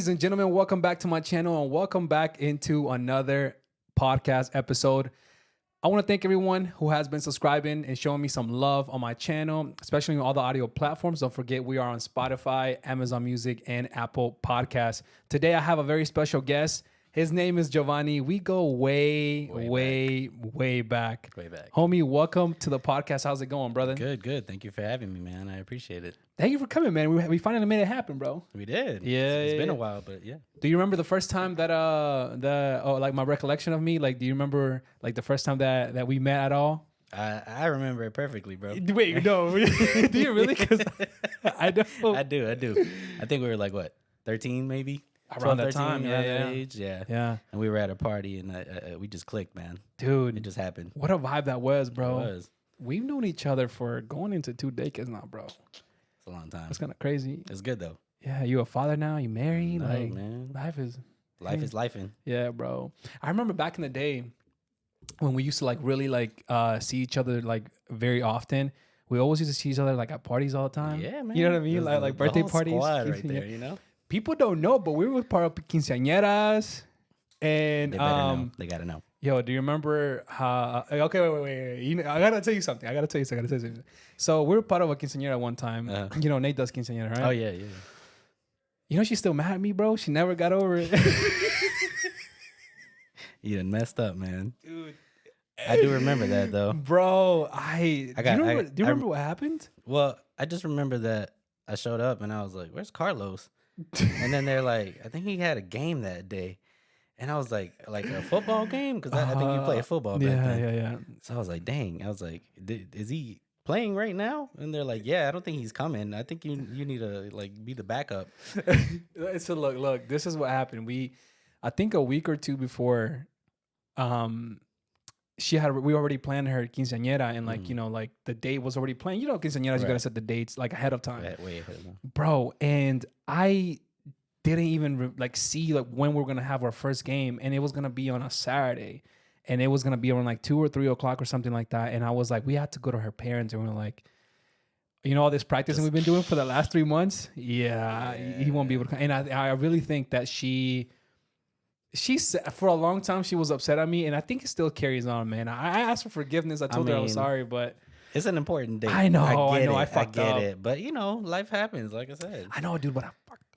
Ladies and gentlemen, welcome back to my channel and welcome back into another podcast episode. I want to thank everyone who has been subscribing and showing me some love on my channel, especially on all the audio platforms. Don't forget, we are on Spotify, Amazon Music, and Apple Podcasts. Today, I have a very special guest. His name is Giovanni. We go way back. Way back. Homie, welcome to the podcast. How's it going, brother? Good. Thank you for having me, man. I appreciate it. Thank you for coming, man. We finally made it happen, bro. We did. Yeah, It's been yeah. a while, but yeah. Do you remember the first time that like my recollection of me? Like, do you remember like the first time that we met at all? I remember it perfectly, bro. Wait, no. Do you really? Because I don't. I do. I think we were like, what, 13 maybe? Around 12, that 13, time, around yeah. that age, yeah. Yeah. And we were at a party, and we just clicked, man. Dude. It just happened. What a vibe that was, bro. It was. We've known each other for going into 2 decades now, bro. It's a long time. That's kind of crazy. It's good, though. Yeah, you a father now? You married? No, like, man. life is lifing. Yeah, bro. I remember back in the day when we used to like really like see each other like very often. We always used to see each other like at parties all the time. Yeah, man. You know what I mean? There's Like the birthday whole parties. squad right there, you know? People don't know, but we were part of quinceañeras. And They better know. They got to know. yo, do you remember how? Okay, wait. You know, I gotta tell you something. So we were part of a quinceañera one time. You know, Nate does quinceañera, right? Oh, yeah. You know, she's still mad at me, bro. She never got over it. You done messed up, man. Dude. I do remember that, though. Bro, do you remember what happened? Well, I just remember that I showed up and I was like, "Where's Carlos?" And then they're like, "I think he had a game that day," and I was like a football game because I think you play football back then. Yeah. So I was like, "Dang!" I was like, "Is he playing right now?" And they're like, "Yeah, I don't think he's coming. I think you need to like be the backup." So look. This is what happened. I think a week or two before, we already planned her quinceañera and like, you know, like the date was already planned. You know, quinceañeras, Right. you gotta set the dates like ahead of time. Way ahead of them. Bro, and I didn't even like see like when we were gonna have our first game, and it was gonna be on a Saturday, and it was gonna be around like 2 or 3 o'clock or something like that. And I was like, we had to go to her parents, and we were like, you know, all this practicing we've been doing for the last 3 months. Yeah, he won't be able to come. And I really think that she for a long time she was upset at me, and I think it still carries on, man. I asked for forgiveness. I told her I was sorry, but It's an important date. I know, I fucked get up. it. But you know, life happens, like I said. I know, dude, but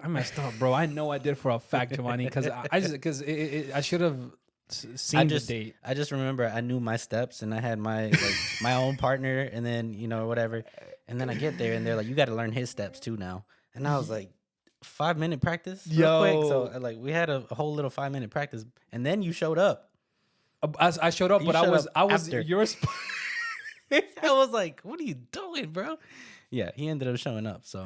I messed up, bro. I know I did for a fact, Giovanni, because I should have seen the date. I just remember I knew my steps and I had my my own partner, and then you know whatever, and then I get there and they're like, "You got to learn his steps too now," and I was like, 5-minute practice, real quick. So like we had a whole little 5-minute practice, and then you showed up. I showed up, You but showed I was up after. your. I was like, "What are you doing, bro?" Yeah, he ended up showing up. So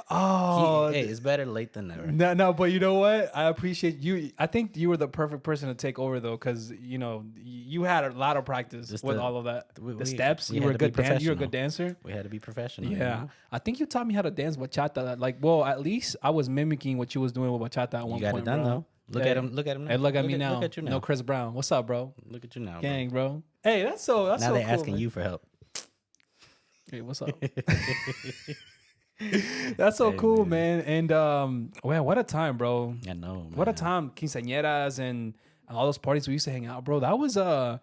hey, it's better late than never. No, but you know what? I appreciate you. I think you were the perfect person to take over, though, because you know you had a lot of practice with all of that. The steps. You were a good dancer. You're a good dancer. We had to be professional. Yeah, you know? I think you taught me how to dance bachata. Like, well, at least I was mimicking what you was doing with bachata at one point. You got it done, bro. though. Look at him. Look at him now. Hey, look at me now. Look at you now. No Chris Brown. What's up, bro? Look at you now, Gang, bro. Hey, that's so. That's now so they're cool, asking man. you for help. Hey, what's up? That's so cool, man. And well, what a time, bro. I know, man. What a time, quinceañeras and all those parties we used to hang out, bro. That was I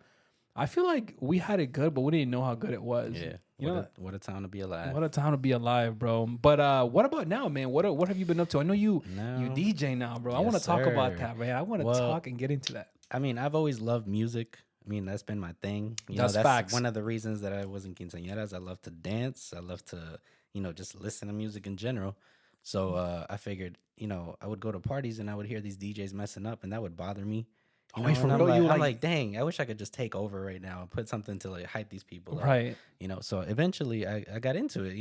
feel like we had it good, but we didn't know how good it was. Yeah. You know, What a time to be alive. what a time to be alive, bro. But what about now, man? What have you been up to? I know you DJ now, bro. I Yes, want to talk about sir. that, man. I want to talk and get into that. I mean, I've always loved music. I mean, that's been my thing. That's facts. One of the reasons that I was in quinceañeras. I love to dance. I love to, just listen to music in general. So I figured, I would go to parties and I would hear these DJs messing up, and that would bother me. You know, for and real? I'm like, dang, I wish I could just take over right now and put something to like hype these people up. Right. So eventually I got into it.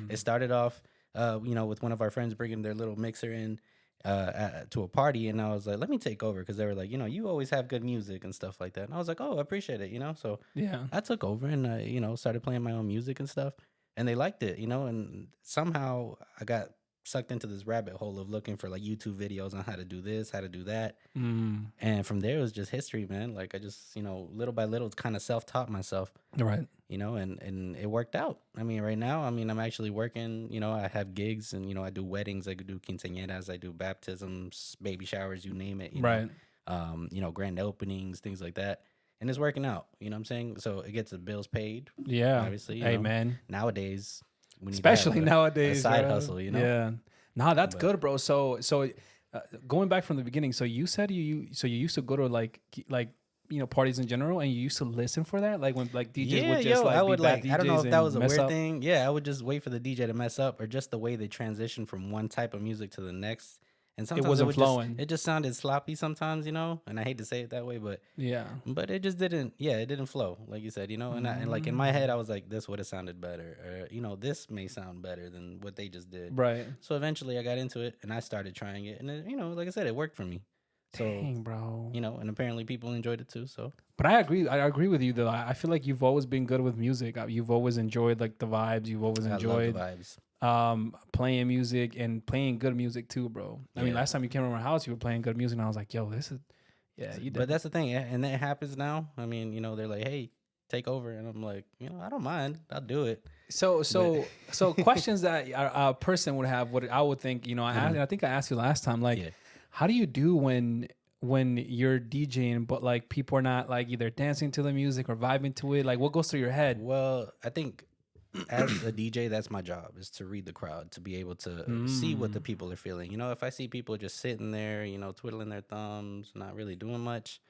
It started off, with one of our friends bringing their little mixer in to a party, and I was like, let me take over, because they were like, you always have good music and stuff like that. And I was like, oh, I appreciate it. So Yeah. I took over and I, started playing my own music and stuff, and they liked it. And somehow I got sucked into this rabbit hole of looking for like YouTube videos on how to do this, how to do that. Mm. And from there, it was just history, man. Like I just, little by little, kind of self-taught myself, Right. and it worked out. I mean, right now, I'm actually working, I have gigs and, I do weddings, I do quinceañeras, I do baptisms, baby showers, you name it, Right. grand openings, things like that. And it's working out, you know what I'm saying? So it gets the bills paid. Yeah. Obviously, Hey, man. nowadays, we need Especially to have nowadays, a side bro. hustle, Yeah. Nah, that's But- good, bro. So going back from the beginning, so you said you used to go to like parties in general, and you used to listen for that, like when like DJs would just like I be would bad like. I don't know DJs if that and was a mess weird up? thing. Yeah, I would just wait for the DJ to mess up, or just the way they transition from one type of music to the next. And sometimes wasn't would flowing. It just sounded sloppy sometimes, And I hate to say it that way, but Yeah. it just didn't. Yeah, it didn't flow, like you said, And like in my head, I was like, this would have sounded better, or this may sound better than what they just did. Right. So eventually, I got into it and I started trying it, and like I said, it worked for me. So Dang, bro. and apparently people enjoyed it too. So. But I agree with you though. I feel like you've always been good with music. You've always enjoyed like the vibes. You've always enjoyed I love the vibes. Playing music and playing good music too, bro. I mean, last time you came to my house, you were playing good music, and I was like, yo, this is, yeah, you did. But that's the thing, and that happens now. I mean, they're like, hey, take over, and I'm like, I don't mind, I'll do it. So questions that a person would have, what I would think, I think I asked you last time, like, how do you do when you're DJing, but like people are not like either dancing to the music or vibing to it? Like, what goes through your head? Well, I think as a DJ, that's my job, is to read the crowd, to be able to see what the people are feeling. If I see people just sitting there, twiddling their thumbs, not really doing much,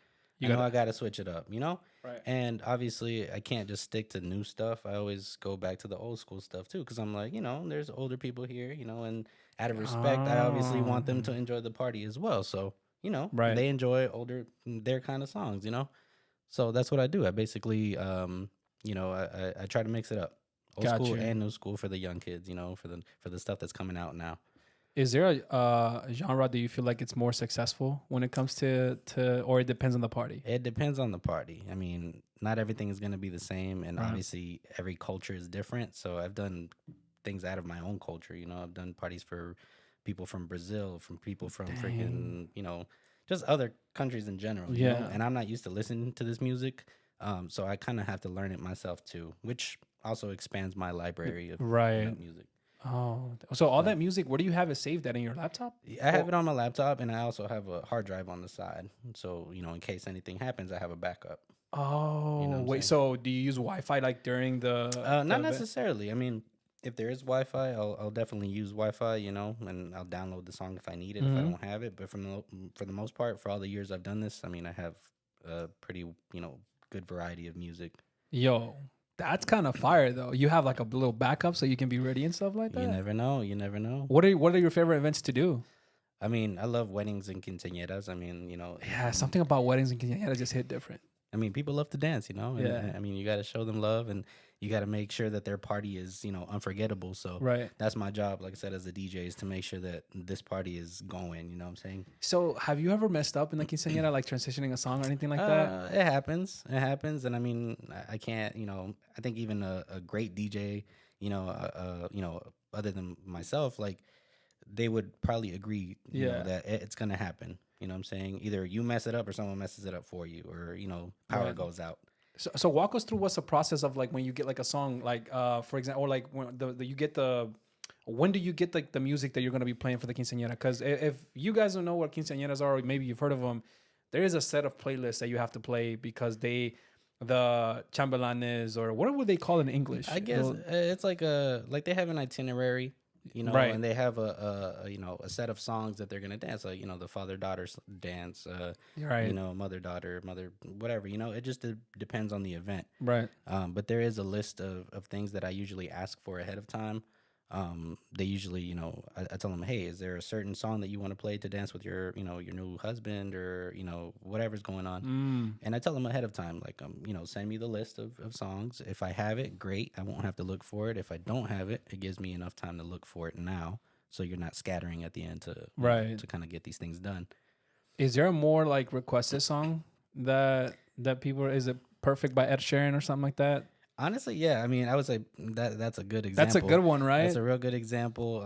I got to switch it up, Right. And obviously, I can't just stick to new stuff. I always go back to the old school stuff too, because I'm like, there's older people here, and out of respect, I obviously want them to enjoy the party as well. So, Right. they enjoy their kind of songs, So that's what I do. I basically, I try to mix it up. Old school and new school for the young kids, for the stuff that's coming out now. Is there a genre do you feel like it's more successful when it comes to or it depends on the party? It depends on the party. I mean, not everything is going to be the same, and obviously every culture is different. So I've done things out of my own culture. I've done parties for people from Brazil, from people from freaking, just other countries in general. You know? And I'm not used to listening to this music, so I kind of have to learn it myself too, which also expands my library of music. Oh, so all that music, where do you have it saved at, in your laptop? I have it on my laptop, and I also have a hard drive on the side. So, in case anything happens, I have a backup. Oh, wait. So do you use Wi-Fi like during the not necessarily. I mean, if there is Wi-Fi, I'll definitely use Wi-Fi, and I'll download the song if I need it, if I don't have it. But for the most part, for all the years I've done this, I mean, I have a pretty, good variety of music. Yo, that's kind of fire though. You have like a little backup so you can be ready and stuff like that. You never know. You never know. What are your favorite events to do? I mean, I love weddings and quinceañeras. I mean, Yeah, something about weddings and quinceañeras just hit different. I mean, people love to dance, And, Yeah. I mean, you got to show them love, and you got to make sure that their party is, unforgettable. So that's my job, like I said, as a DJ, is to make sure that this party is going. You know what I'm saying? So have you ever messed up in the quinceañera, like transitioning a song or anything like that? It happens. It happens, and I mean, I can't. I think even a great DJ, other than myself, like they would probably agree, that it's gonna happen. You know what I'm saying? Either you mess it up or someone messes it up for you, or power goes out. So walk us through what's the process of like when you get like a song, like for example, or like when you get when do you get like the music that you're gonna be playing for the quinceañera? Because if you guys don't know what quinceañeras are, or maybe you've heard of them, there is a set of playlists that you have to play because the chambelanes, or what would they call it in English? I guess it's like they have an itinerary. And they have a set of songs that they're gonna dance, like the father-daughter dance, mother-daughter, whatever. It just depends on the event, right? But there is a list of things that I usually ask for ahead of time. They usually, I tell them, hey, is there a certain song that you want to play to dance with your new husband, or whatever's going on, and I tell them ahead of time, like, send me the list of songs. If I have it, great, I won't have to look for it. If I don't have it, it gives me enough time to look for it now, so you're not scattering at the end to kind of get these things done. Is there a more like requested song that people, is it Perfect by Ed Sheeran or something like that? Honestly, yeah. I mean, I would say that's a good That's a example. good one, That's right? a real good example.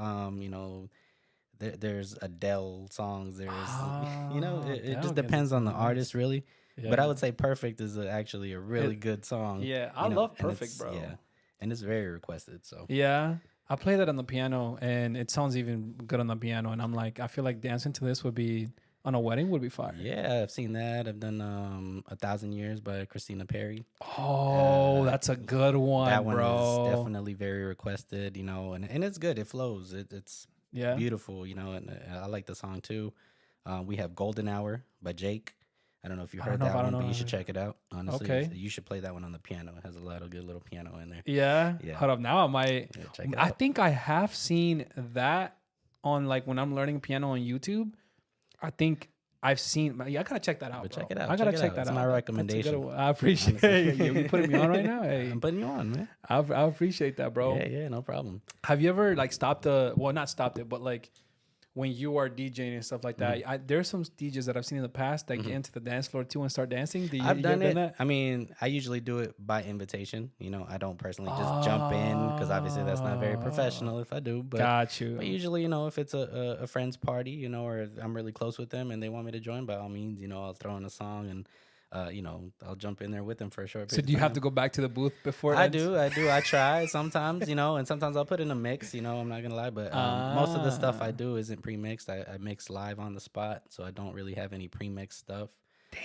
There's Adele songs. There's, Ah, it just Dell gets depends on the artist, nice. really. But I Yeah. would say Perfect is actually a really It, good song, yeah, I love and Perfect, yeah, bro. and it's very requested. So Yeah. I play that on the piano and it sounds even good on the piano. And I'm like, I feel like dancing to this would be on a wedding would be fire. yeah, I've seen that. I've done A Thousand Years by Christina Perry. Oh, Uh, that's a good that one, one is bro. definitely very requested, and it's good. It flows. It's Yeah. beautiful, and I like the song too. We have Golden Hour by Jake. I don't know if you heard I that don't one, but you know. should check it out. Honestly, Okay. you should play that one on the piano. It has a lot of good little piano in there. Yeah. Yeah, Hold up. Now I might. yeah, check it I out. think I have seen that on like when I'm learning piano on YouTube. I think I've seen. Yeah, I gotta check that out, But check bro. it out. I gotta Check it check out. that It's my out. That's a good recommendation. one. I appreciate Honestly, you putting me on right now. Hey, I'm putting you on, man. I appreciate that, bro. Yeah, yeah, no problem. Have you ever like stopped the? Well, not stopped it, but like when you are DJing and stuff like that. There's some DJs that I've seen in the past that get into the dance floor too and start dancing. I've You done ever done it. that? I mean, I usually do it by invitation. I don't personally just jump in because obviously that's not very Oh, professional if I do. But got you. usually, if it's a friend's party, or I'm really close with them and they want me to join, by all means, I'll throw in a song and I'll jump in there with them for a short So period do of you have time. to go back to the booth before it I ends? do, I do. I try sometimes, and sometimes I'll put in a mix. I'm not gonna lie, but most of the stuff I Ah, do isn't pre-mixed. I mix live on the spot, so I don't really have any pre-mixed stuff.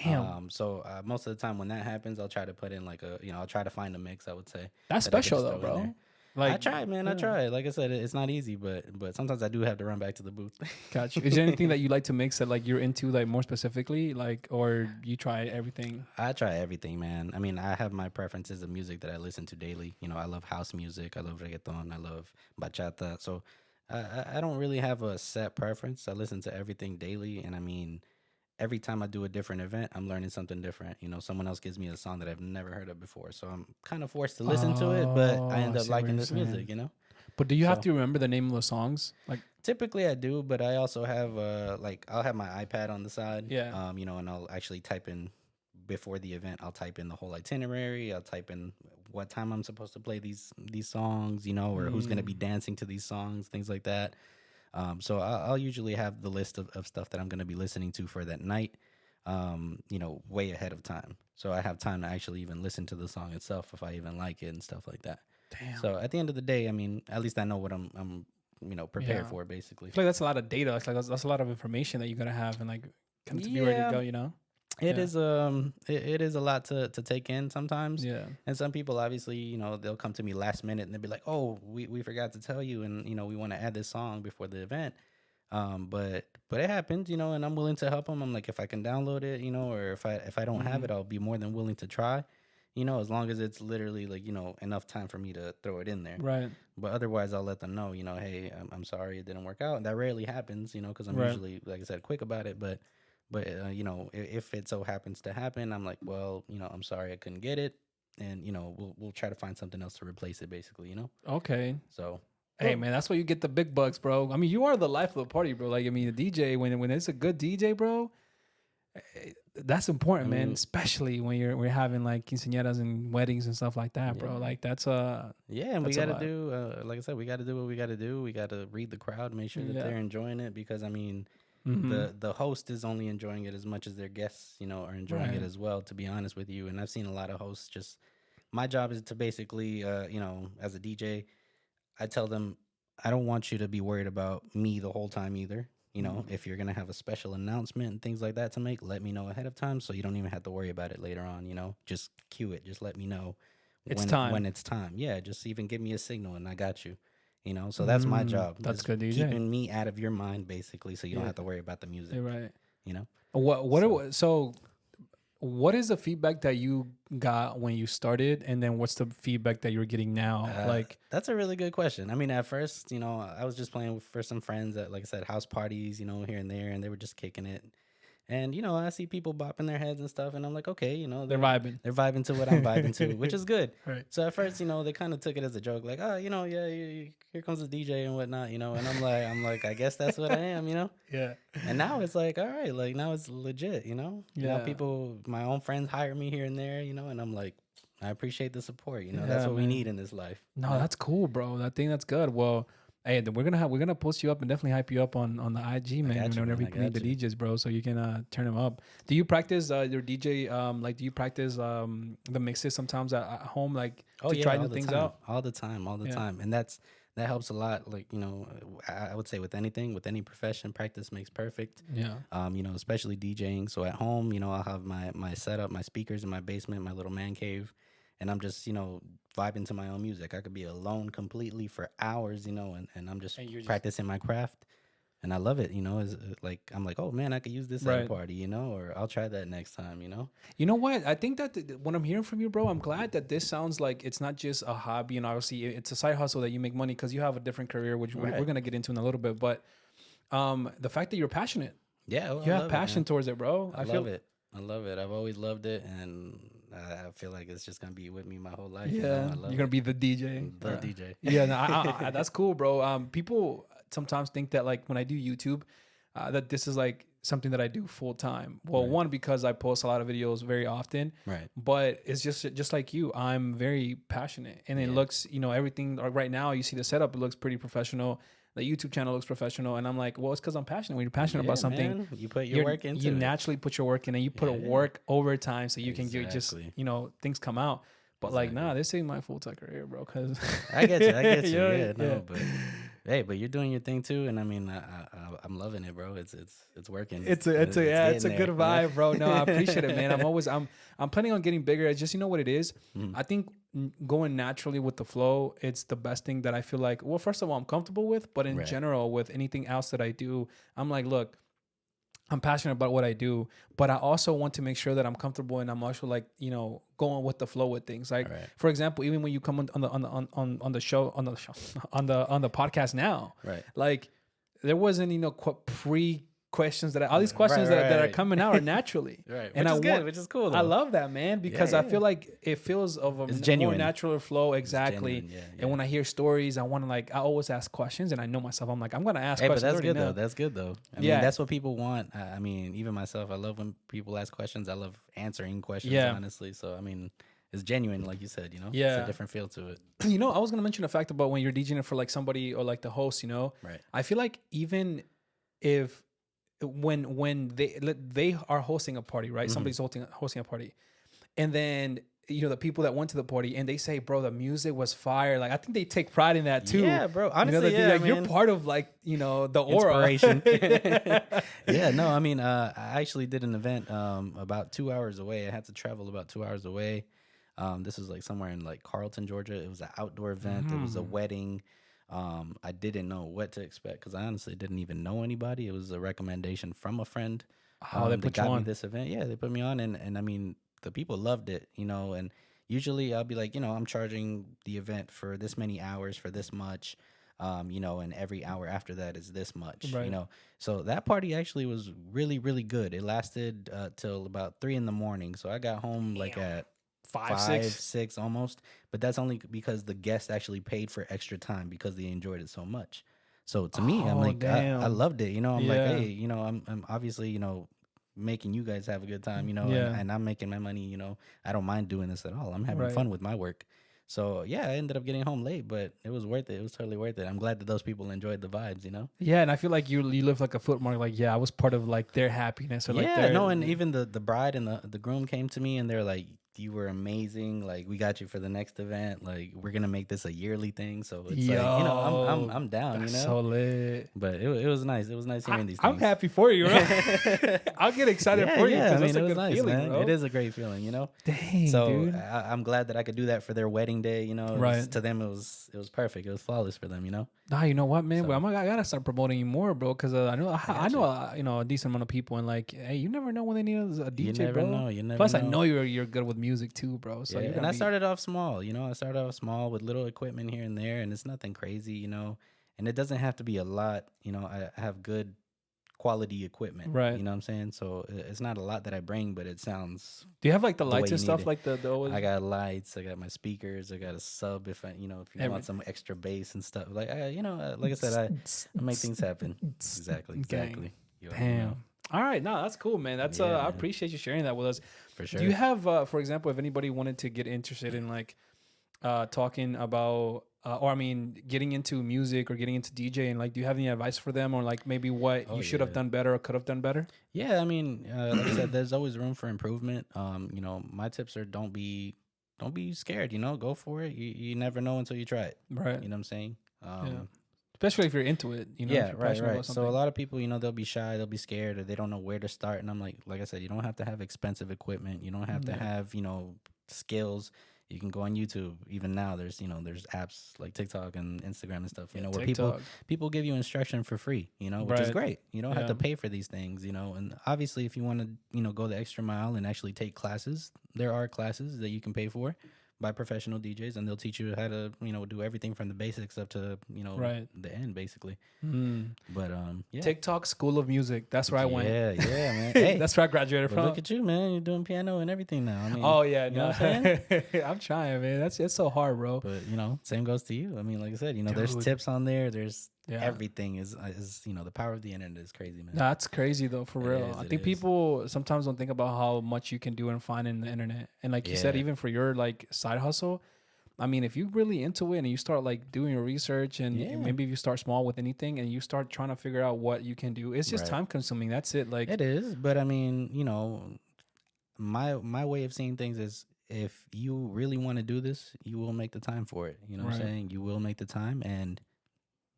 damn, So most of the time when that happens, I'll try to put in like I'll try to find a mix. I would say that's that I could special just though, throw in there. bro. I Like, try, man. I yeah. try. Like I said, it's not easy, but sometimes I do have to run back to the booth. Got you. Is there anything that you like to mix that like you're into like more specifically, like, or you try everything? I try everything, man. I mean, I have my preferences of music that I listen to daily. I love house music. I love reggaeton. I love bachata. So I don't really have a set preference. I listen to everything daily, and I mean, every time I do a different event, I'm learning something different. Someone else gives me a song that I've never heard of before, so I'm kind of forced to listen to it. But I Oh, I end up see what liking you're this music. saying. But do you have So to remember the name of the songs? Like, typically I do, but I also have like I'll have my iPad on the side, yeah. and I'll actually type in before the event. I'll type in the whole itinerary. I'll type in what time I'm supposed to play these songs, or who's going to be Mm. dancing to these songs, things like that. So I'll usually have the list of stuff that I'm going to be listening to for that night, way ahead of time. So I have time to actually even listen to the song itself if I even like it and stuff like that. Damn. So at the end of the day, I mean, at least I know what I'm prepared Yeah. for, I basically. feel like that's a lot of data. It's like that's a lot of information that you gotta have and like kind of to be ready to Yeah, go. You know? it Yeah. is it is a lot to take in sometimes. Yeah. And some people obviously, they'll come to me last minute and they'll be like, "Oh, we forgot to tell you, and we want to add this song before the event." But it happens, and I'm willing to help them. I'm like, if I can download it, or if I don't have Hmm. it, I'll be more than willing to try, as long as it's literally like, enough time for me to throw it in there. Right. But otherwise, I'll let them know, hey, I'm sorry it didn't work out. And that rarely happens, because I'm Right. usually, like I said, quick about it. But if it so happens to happen, I'm like, well, I'm sorry I couldn't get it, and we'll try to find something else to replace it, basically. Okay. So, Hey well, man, that's where you get the big bucks, bro. I mean, you are the life of the party, bro. Like, I mean, the DJ when it's a good DJ, bro, that's I important, man. mean, Especially when we're having like quinceañeras and weddings and stuff like that, bro. yeah. Like Yeah, and we that's a got to lot. do, like I said, we got to do what we got to do. We got to read the crowd, make sure that Yeah. they're enjoying it, because I mean, Mm-hmm. the host is only enjoying it as much as their guests, are enjoying it Right. as well. To be honest with you, and I've seen a lot of hosts just. My job is to basically, as a DJ, I tell them I don't want you to be worried about me the whole time either. Mm. If you're gonna have a special announcement and things like that to make, let me know ahead of time so you don't even have to worry about it later on. Just cue it. Just let me know It's when time. it's time. Yeah, just even give me a signal and I got you. So that's my job. That's Is good, DJ. keeping me out of your mind basically, so you don't Yeah, have to worry about the music. you're right. You know. So. So what is the feedback that you got when you started, and then what's the feedback that you're getting now? Like, That's a really good question. I mean, at first, I was just playing for some friends at, like I said, house parties, here and there, and they were just kicking it. And I see people bopping their heads and stuff, and I'm like, okay, they're vibing. they're vibing to what I'm vibing to, which is good. Right. So at first, they kind of took it as a joke, like, oh, yeah, here comes the DJ and whatnot, and I'm like, I guess that's what I am. Yeah. And now it's like, all right, like now it's legit, Now Yeah. people, my own friends hire me here and there, and I'm like, I appreciate the support. You know, Yeah, that's what we man. need in this life. No, you know? that's cool, bro. I think that's good. Well, hey, then we're gonna post you up and definitely hype you up on the IG, man. got you, Whenever man. you need the DJs, bro, so you can turn them up. Do you practice your DJ? Like, do you practice the mixes sometimes at home, like Oh to yeah, try all new the things time, out? all the time, all the Yeah. time, and that helps a lot. Like, you know, I would say with anything, with any profession, practice makes perfect. Yeah. You know, especially DJing. So at home, you know, I'll have my setup, my speakers in my basement, my little man cave, and I'm just, you know, vibing to my own music. I could be alone completely for hours, you know, and I'm just And you're just practicing my craft. And I love it, you know. Is like I'm like, oh man, I could use this at a right. party, you know, or I'll try that next time, you know. You know what? I think that what I'm hearing from you, bro, I'm glad that this sounds like it's not just a hobby, and obviously it's a side hustle that you make money because you have a different career, which we're Right. gonna get into in a little bit. But the fact that you're passionate, Yeah, well, you I have love it, passion man. towards it, bro. I love it. I love it. I've always loved it, and I feel like it's just gonna be with me my whole life. You know, Yeah, I you're love gonna it. be the DJ. The DJ. Yeah, no, that's cool, bro. People sometimes think that like when I do YouTube, that this is like something that I do full time. Well, Right. one because I post a lot of videos very often, Right. but it's just like you. I'm very passionate, and it Yeah. looks, you know, everything. Like right now, you see the setup; it looks pretty professional. The YouTube channel looks professional, and I'm like, well, it's because I'm passionate. When you're passionate about something, man. You put your work into you it. naturally put your work in, and you put a Yeah. work overtime so you can get just, Exactly. you know, things come out. But like, Exactly. nah, this ain't my full time career, bro. Cause I get you. I get you. Yeah, Yeah, no, yeah. but hey, but you're doing your thing too, and I mean, I'm loving it, bro. It's working. It's a good getting there, you know? vibe, bro. No, I appreciate it, man. I'm planning on getting bigger. It's just, you know what it is. Mhm. I think going naturally with the flow, it's the best thing that I feel like. Well, first of all, I'm comfortable with, but in Right. general, with anything else that I do, I'm like, look, I'm passionate about what I do, but I also want to make sure that I'm comfortable and I'm also like, you know, going with the flow with things. Like, Right. for example, even when you come on the show on the podcast now, Right. like there wasn't, you know, pre questions that all these questions that are right. coming out are naturally. Right. And which I is good. want, Which is cool. Though. I love that, man, because I yeah. feel like it feels of a It's more genuine. natural flow. Exactly. genuine, yeah, And when I hear stories, I want to like, I always ask questions, and I know myself. I'm like, I'm gonna ask Hey, but questions. that's I already good know. though. That's good though. I Yeah. mean, that's what people want. I mean, even myself, I love when people ask questions. I love answering questions, Yeah. honestly. So, I mean, it's genuine, like you said, you know? Yeah. It's a different feel to it. You know, I was gonna mention the fact about when you're DJing for like somebody or like the host. You know, Right. I feel like even if when they are hosting a party, right? Mhm. Somebody's hosting a party, and then you know the people that went to the party and they say, "Bro, the music was fire." Like I think they take pride in that too. Yeah, bro. You know, Honestly, that yeah, you're man. part of like, you know, the aura. Inspiration. Yeah, no, I mean, I actually did an event about 2 hours away. I had to travel about 2 hours away. This was like somewhere in like Carlton, Georgia. It was an outdoor event. It was a wedding. I didn't know what to expect because I honestly didn't even know anybody. It was a recommendation from a friend. Oh, they that put you got me on. this event. Yeah, they put me on, and I mean, the people loved it, you know. And usually I'll be like, you know, I'm charging the event for this many hours for this much. You know, and every hour after that is this much, Right. you know. So that party actually was really, really good. It lasted till about 3 a.m. So I got home like at Five, 5, 6. 6 almost. But that's only because the guests actually paid for extra time because they enjoyed it so much. So to me, I'm Oh, like, I damn. loved it. You know, I'm Yeah. like, hey, you know, I'm obviously, you know, making you guys have a good time, you know, Yeah. and I'm making my money, you know. I don't mind doing this at all. I'm having Right. fun with my work. So yeah, I ended up getting home late, but it was worth it. It was totally worth it. I'm glad that those people enjoyed the vibes, you know. Yeah, and I feel like you live like a footmark. Like, yeah, I was part of like their happiness or like Yeah, their no, and even the bride and the groom came to me and they're like, you were amazing. Like, we got you for the next event. Like, we're gonna make this a yearly thing. So it's like, you know, I'm down. That's You know, so lit. but it was nice. It was nice hearing these I'm things. happy for you. Bro. I'll get excited for you Yeah, I because mean, that's a it was good nice, feeling, man. bro. It is a great feeling, you know. Dang, So dude. I'm glad that I could do that for their wedding day. You know, Right. to them it was perfect. It was flawless for them. You know. Nah, you know what, man? So- Well, I gotta start promoting you more, bro. Because I know I know gotcha. you know a decent amount of people, and like, hey, you never know when they need a DJ, You never bro. know. You never Plus, know. I know you're good with music too, bro. So Yeah, you're and gonna I be- started off small, you know. I started off small with little equipment here and there, and it's nothing crazy, you know. And it doesn't have to be a lot, you know. I have good quality equipment, Right. You know what I'm saying? So it's not a lot that I bring, but it sounds. Do you have like the the way lights you and need stuff, it. like the always? I got lights, I got my speakers, I got a sub if I, you know, if you Every- want some extra bass and stuff. Like, you know, like I said, I make things happen. Exactly, Gang. exactly. You already know. Damn. All right, no, that's cool, man. That's Yeah, I man. appreciate you sharing that with us. for sure. Do you have, for example, if anybody wanted to get interested in like talking about, or I mean, getting into music or getting into DJing, like, do you have any advice for them, or like maybe what you should have done better or could have done better? Yeah, I mean, like I said, there's always room for improvement. You know, my tips are don't be scared. You know, go for it. You never know until you try it. Right. You know what I'm saying? Yeah. Especially if you're into it, you know. Yeah, if you're right. So a lot of people, you know, they'll be shy, they'll be scared, or they don't know where to start. And I'm like I said, you don't have to have expensive equipment. You don't have to have, you know, skills. You can go on YouTube. Even now, there's apps like TikTok and Instagram and stuff. You know, where people give you instruction for free. You know, which is great. You don't have to pay for these things. You know, and obviously, if you want to, you know, go the extra mile and actually take classes, there are classes that you can pay for by professional DJs, and they'll teach you how to, you know, do everything from the basics up to, you know, the end, basically. But yeah, TikTok School of Music. That's where I went. Yeah, man. Hey, that's where I graduated from. Look at you, man. You're doing piano and everything now. I mean, oh yeah, you know what I'm saying? I'm trying, man. It's so hard, bro. But you know, same goes to you. I mean, like I said, you know, there's tips on there. There's everything is you know, the power of the internet is crazy, man. That's crazy though, for real. I think people sometimes don't think about how much you can do and find in the internet. And like you said, even for your like side hustle, I mean, if you're really into it and you start like doing your research and maybe if you start small with anything and you start trying to figure out what you can do, it's just time consuming. That's it. Like, it is. But I mean, you know, my way of seeing things is, if you really want to do this, you will make the time for it. You know what I'm saying? You will make the time, and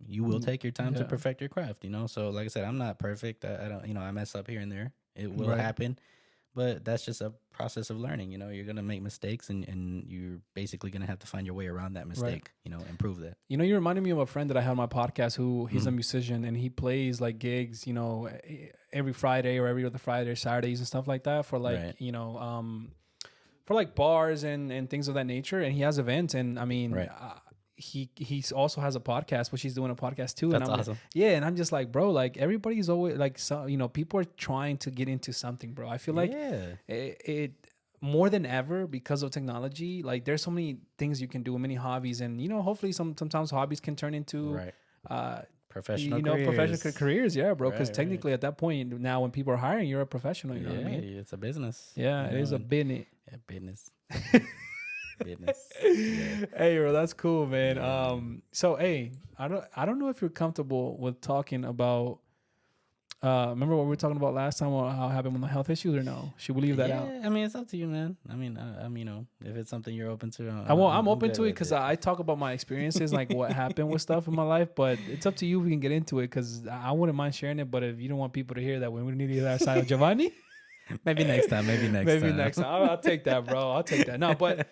you will take your time to perfect your craft, you know? So like I said, I'm not perfect. I don't, you know, I mess up here and there. It will happen. But that's just a process of learning. You know, you're going to make mistakes, and you're basically going to have to find your way around that mistake, you know, improve that. You know, you reminded me of a friend that I had on my podcast who he's a musician, and he plays like gigs, you know, every Friday or every other Friday or Saturdays and stuff like that for like, you know, for like bars and things of that nature. And he has events. And I mean, he also has a podcast, which he's doing a podcast too. That's and I'm awesome. And I'm just like, bro, like everybody's always like, so, you know, people are trying to get into something, bro. I feel like it more than ever because of technology. Like there's so many things you can do, many hobbies, and you know, hopefully sometimes hobbies can turn into professional, professional careers. Yeah, bro. Because technically at that point now, when people are hiring, you're a professional. You know what I mean? It's a business. Yeah, it is a business. Yeah, business. Hey, bro, that's cool, man. So hey, I don't know if you're comfortable with talking about remember what we were talking about last time, or how it happened with the health issues, or no? Should we leave that out? I mean, it's up to you, man. I mean, you know, if it's something you're open to, I'm open to it because I talk about my experiences, like what happened with stuff in my life. But it's up to you if we can get into it, because I wouldn't mind sharing it. But if you don't want people to hear that, we need to hear that side of Giovanni. Maybe next time. Maybe next time. I'll take that, bro. I'll take that. No, but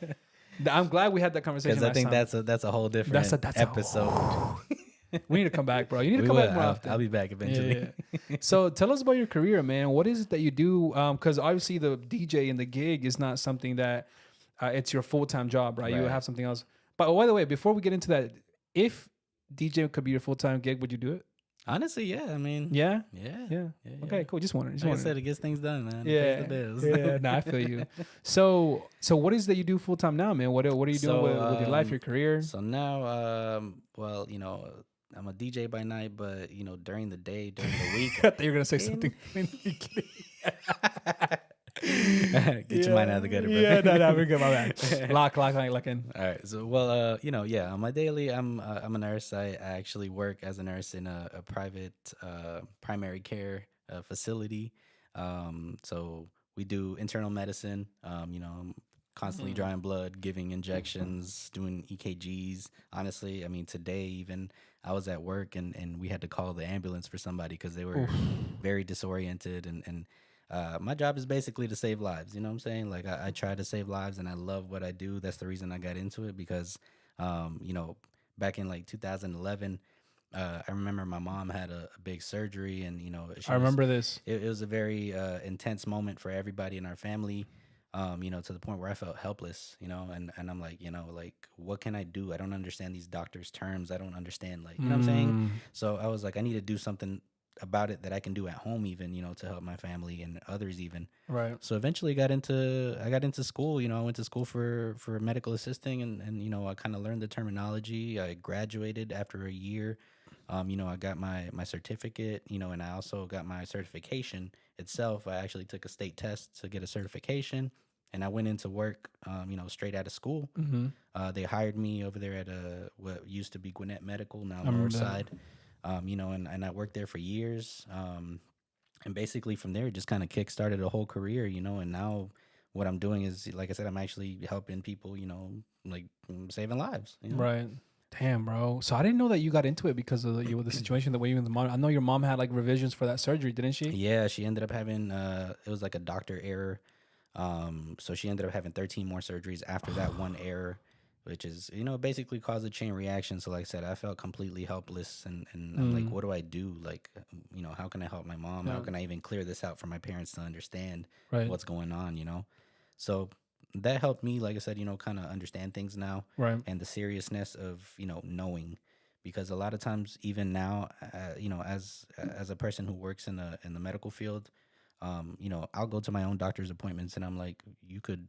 I'm glad we had that conversation. Because I think that's a whole different episode. We need to come back, bro. You need to come back more often. I'll be back eventually. Yeah. So tell us about your career, man. What is it that you do? Because obviously the DJ and the gig is not something that it's your full-time job, right? You have something else. But by the way, before we get into that, if DJ could be your full-time gig, would you do it? Honestly, yeah. I mean, yeah. Okay, cool. Just wondering. Like I said, it gets things done, man. Yeah, it pays the bills. Yeah. No, I feel you. So what is that you do full time now, man? What are you doing with your life, your career? So now, well, you know, I'm a DJ by night, but you know, during the day, during the week, I thought you were gonna say something. Get your mind out of the gutter, bro. Yeah, no, we're good. My bad. Lock in. All right. So, well, you know, on my daily, I'm a nurse. I actually work as a nurse in a private primary care facility. So we do internal medicine. You know, I'm constantly drawing blood, giving injections, doing EKGs. Honestly, I mean, today even I was at work and we had to call the ambulance for somebody because they were very disoriented and my job is basically to save lives. You know what I'm saying? Like I try to save lives, and I love what I do. That's the reason I got into it because, you know, back in like 2011, I remember my mom had a big surgery, and you know, I remember this. It was a very intense moment for everybody in our family. You know, to the point where I felt helpless. You know, and I'm like, you know, like what can I do? I don't understand these doctors' terms. I don't understand, like, you know what I'm saying? So I was like, I need to do something about it that I can do at home, even, you know, to help my family and others even. Right. So eventually I got into school. You know, I went to school for medical assisting, and you know, I kind of learned the terminology. I graduated after a year I got my certificate, and I also got my certification itself. I actually took a state test to get a certification, and I went into work, straight out of school. Mm-hmm. They hired me over there at what used to be Gwinnett Medical, now I remember Northside. And I worked there for years. And basically from there, it just kind of kick-started a whole career, and now what I'm doing is, like I said, I'm actually helping people, like saving lives. Right. Damn, bro. So I didn't know that you got into it because of the situation, the way you and the mom. I know your mom had like revisions for that surgery, didn't she? Yeah, she ended up having it was like a doctor error. So she ended up having 13 more surgeries after that one error, which is, basically caused a chain reaction. So like I said, I felt completely helpless, and I'm like, what do I do? Like, how can I help my mom? Yeah. How can I even clear this out for my parents to understand Right. what's going on, So that helped me, like I said, kind of understand things now, Right. and the seriousness of, knowing, because a lot of times, even now, as a person who works in the medical field, I'll go to my own doctor's appointments and I'm like, you could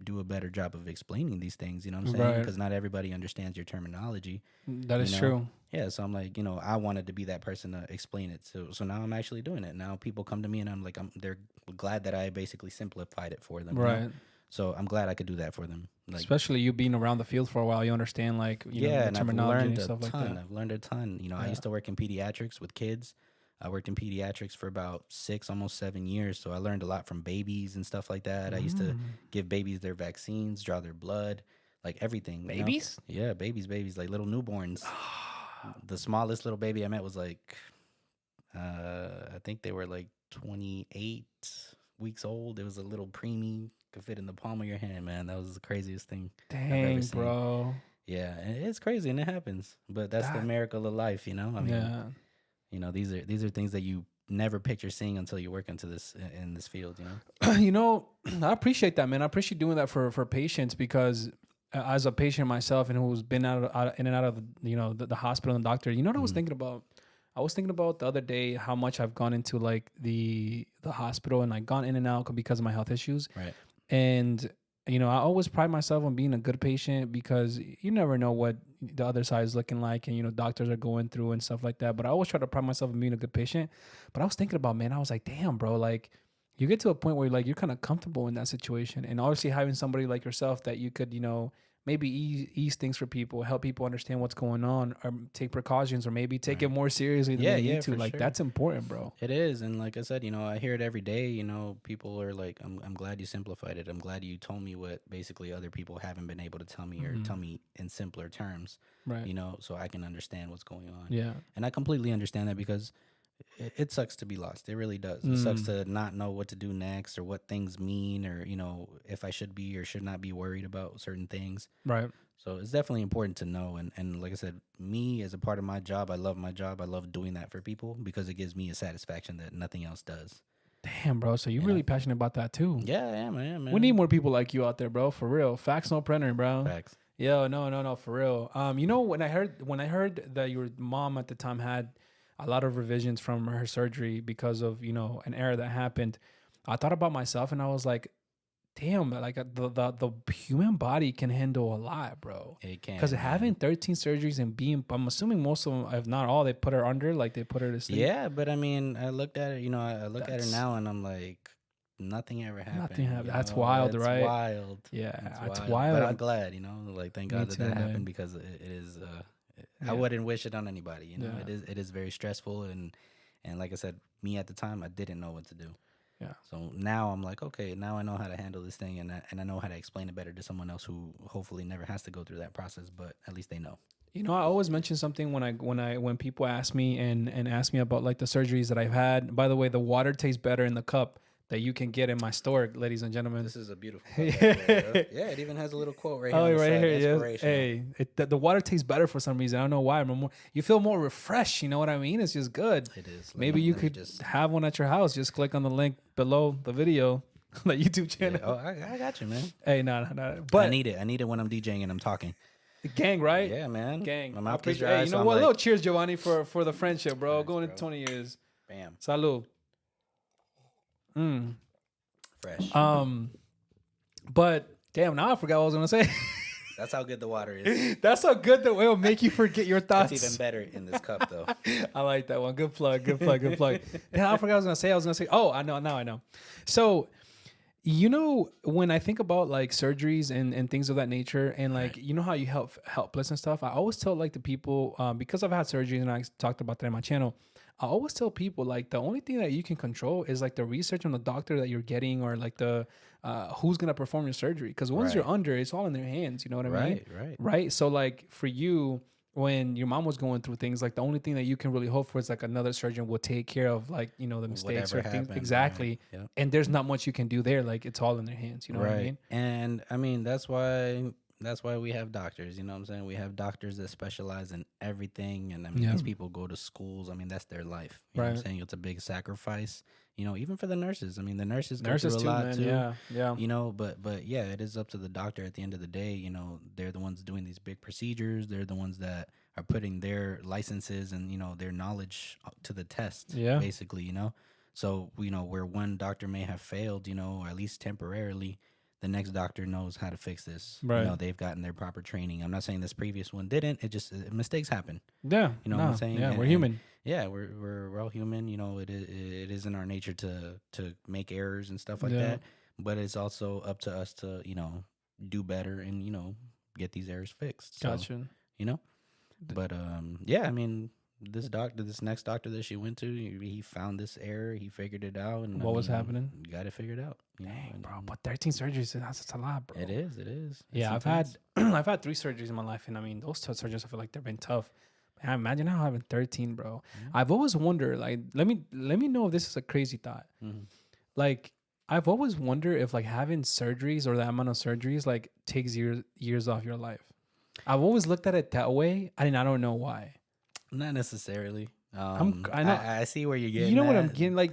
do a better job of explaining these things, you know what I'm saying? Right. Because not everybody understands your terminology. That is true. Yeah, so I'm like, I wanted to be that person to explain it. So now I'm actually doing it. Now people come to me and I'm like, they're glad that I basically simplified it for them. Right. So I'm glad I could do that for them. Like, especially you being around the field for a while, you understand like the terminology and stuff like that. I've learned a ton. I used to work in pediatrics with kids. I worked in pediatrics for about 6, almost 7 years. So I learned a lot from babies and stuff like that. I used to give babies their vaccines, draw their blood, like everything. Babies? Yeah, babies, like little newborns. The smallest little baby I met was like, I think they were like 28 weeks old. It was a little preemie, could fit in the palm of your hand, man. That was the craziest thing I've ever Dang, seen. bro. Yeah, and it's crazy and it happens, but that's the miracle of life, I mean, Yeah. these are things that you never picture seeing until you work into this in this field, I appreciate that, man. I appreciate doing that for patients, because as a patient myself and who's been in and out of the hospital and doctor, what I was thinking about? I was thinking about the other day how much I've gone into like the hospital and like gone in and out because of my health issues. Right. And I always pride myself on being a good patient, because you never know what the other side is looking like and doctors are going through and stuff like that. But I always try to pride myself on being a good patient. But I was thinking about, man, I was like, damn, bro, like you get to a point where like you're kind of comfortable in that situation, and obviously having somebody like yourself that you could maybe ease things for people, help people understand what's going on, or take precautions, or maybe take it more seriously than they need to. Like, that's important, bro. It is. And like I said, I hear it every day. People are like, I'm glad you simplified it. I'm glad you told me what basically other people haven't been able to tell me, or tell me in simpler terms, right? So I can understand what's going on. Yeah. And I completely understand that, because it sucks to be lost. It really does. It sucks to not know what to do next, or what things mean, or, if I should be or should not be worried about certain things. Right. So it's definitely important to know. And like I said, me as a part of my job, I love my job. I love doing that for people, because it gives me a satisfaction that nothing else does. Damn, bro. So you're really passionate about that too. Yeah, I am, man. We need more people like you out there, bro. For real. Facts, no printer, bro. Facts. Yo, no, for real. When I heard that your mom at the time had a lot of revisions from her surgery because of an error that happened, I thought about myself and I was like, damn, like the human body can handle a lot, bro. It can. Because having 13 surgeries and I'm assuming most of them, if not all, they put her under, like they put her to sleep. Yeah, but I mean, I looked at it, I look at her now and I'm like, nothing ever happened. Nothing happened. That's wild, right? Wild. Yeah, it's wild. But I'm glad, like, thank God that happened, because it is, I wouldn't wish it on anybody, It is very stressful, and like I said, me at the time, I didn't know what to do. Yeah. So now I'm like, okay, now I know how to handle this thing, and I know how to explain it better to someone else who hopefully never has to go through that process, but at least they know. I always mention something when people ask me and ask me about like the surgeries that I've had. By the way, the water tastes better in the cup that you can get in my store, ladies and gentlemen. This is a beautiful cup. Yeah, it even has a little quote right here. Oh, right here. Yes. Hey, the water tastes better for some reason. I don't know why. You feel more refreshed. You know what I mean? It's just good. It is. Maybe you could have one at your house. Just click on the link below the video, the YouTube channel. Yeah. Oh, I got you, man. Hey, no. But I need it. I need it when I'm DJing and I'm talking. Gang, right? Yeah, man. Gang. My mouth gets Hey, dry, you know what? Like, little cheers, Giovanni, for the friendship, bro. Going into 20 years. Bam. Salud. Fresh. But damn, now I forgot what I was gonna say. That's how good the water is. That's how good the way will make you forget your thoughts. It's even better in this cup, though. I like that one. Good plug. Good plug. Good plug. Yeah, I forgot what I was gonna say. Oh, I know. Now I know. So, you know, when I think about like surgeries and things of that nature, and like, you know how you help helpless and stuff, I always tell like the people, because I've had surgeries and I talked about that in my channel, I always tell people like the only thing that you can control is like the research on the doctor that you're getting, or like the who's gonna perform your surgery. Because once you're under, it's all in their hands. You know what I mean? Right. So like for you, when your mom was going through things, like the only thing that you can really hope for is like another surgeon will take care of like, you know, the mistakes or things. Exactly. Right. Yep. And there's not much you can do there. Like it's all in their hands. You know what I mean? And I mean, that's why we have doctors, you know what I'm saying? We have doctors that specialize in everything. And I mean, these people go to schools. I mean, that's their life. You know what I'm saying? It's a big sacrifice, you know, even for the nurses. I mean, the nurses go through a lot too. Yeah. You know, but yeah, it is up to the doctor at the end of the day. You know, they're the ones doing these big procedures. They're the ones that are putting their licenses and, you know, their knowledge to the test, basically, you know? So, you know, where one doctor may have failed, you know, or at least temporarily, the next doctor knows how to fix this. Right. You know, they've gotten their proper training. I'm not saying this previous one didn't. It just mistakes happen. Yeah. You know what I'm saying? Yeah, we're human. We're all human. You know, it is in our nature to make errors and stuff like that. But it's also up to us to, you know, do better and, you know, get these errors fixed. So, gotcha. You know? But I mean, this next doctor that she went to, he found this error, he figured it out, and what was happening? Got it figured out. Dang, bro, but 13 surgeries, that's a lot, bro. It is. Yeah, I've had 3 surgeries in my life, and I mean, those 2 surgeries, I feel like they've been tough. Man, imagine now having 13, bro. I've always wondered, like, let me know if this is a crazy thought. Like, I've always wondered if like having surgeries or the amount of surgeries like takes years off your life. I've always looked at it that way, and I don't know why. Not necessarily. I know. I see where you're getting. You know what I'm getting? Like,